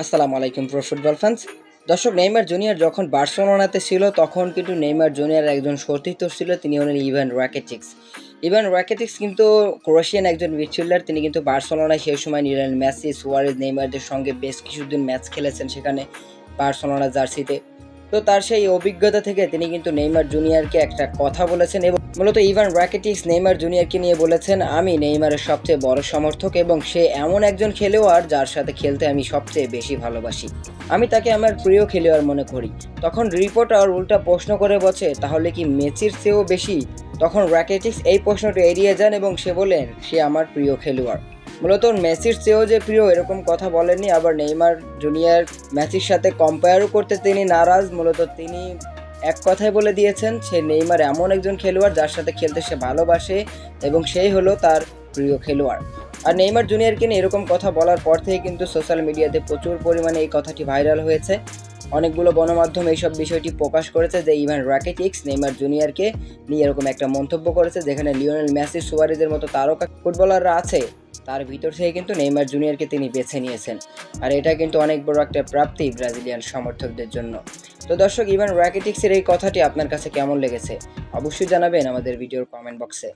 আসসালামু আলাইকুম pro football fans. দর্শক, নেইমার জুনিয়র যখন বার্সেলোনাতে ছিল তখন কিন্তু নেইমার জুনিয়র একজন সতীর্থ ছিল, তিনি হলেন ইভান রাকিটিক্স। ইভান রাকিটিক্স কিন্তু ক্রোয়েশিয়ান একজন মিডফিল্ডার। তিনি কিন্তু বার্সেলোনায় সেই সময় নিলেন মেসি, সুয়ারেজ, নেইমারদের সঙ্গে বেশ কিছুদিন ম্যাচ খেলেছেন সেখানে বার্সেলোনা জার্সিতে। তো তার সেই অভিজ্ঞতা থেকে তিনি কিন্তু নেইমার জুনিয়রকে একটা কথা বলেছেন এবং মূলত ইভান রাকিটিক্স নেইমার জুনিয়রকে নিয়ে বলেছেন, আমি নেইমারের সবচেয়ে বড় সমর্থক এবং সে এমন একজন খেলোয়াড় যার সাথে খেলতে আমি সবচেয়ে বেশি ভালোবাসি। আমি তাকে আমার প্রিয় খেলোয়াড় মনে করি। তখন রিপোর্টার উল্টা প্রশ্ন করে বসে, তাহলে কি মেসির চেয়েও বেশি? তখন রাকিটিক্স এই প্রশ্নটি এড়িয়ে যান এবং সে বলেন, সে আমার প্রিয় খেলোয়াড়। মূলত মেসির চেয়েও যে প্রিয় এরকম কথা বলেননি। আবার নেইমার জুনিয়র মেসির সাথে কম্পেয়ারও করতে তিনি নারাজ। মূলত তিনি এক কথায় বলে দিয়েছেন, সে নেইমার এমন একজন খেলোয়াড় যার সাথে খেলতে সে ভালোবাসে এবং সেই হলো তার প্রিয় খেলোয়াড়। আর নেইমার জুনিয়রকে নিয়ে এরকম কথা বলার পর থেকে কিন্তু সোশ্যাল মিডিয়াতে প্রচুর পরিমাণে এই কথাটি ভাইরাল হয়েছে। অনেকগুলো গণমাধ্যম এইসব বিষয়টি প্রকাশ করেছে যে ইভান রাকিটিক্স নেইমার জুনিয়রকে নিয়ে এরকম একটা মন্তব্য করেছে, যেখানে লিওনেল মেসি, সুয়ারেজের মতো তারকা ফুটবলাররা আছে, তার ভিতর থেকে কিন্তু নেইমার জুনিয়রকে তিনি বেছে নিয়েছেন। আর এটা কিন্তু অনেক বড় একটা প্রাপ্তি ব্রাজিলিয়ান সমর্থকদের জন্য। তো দর্শক, ইভান রাকিটিক্সের এই কথাটি আপনার কাছে কেমন লেগেছে অবশ্যই জানাবেন আমাদের ভিডিওর কমেন্ট বক্সে।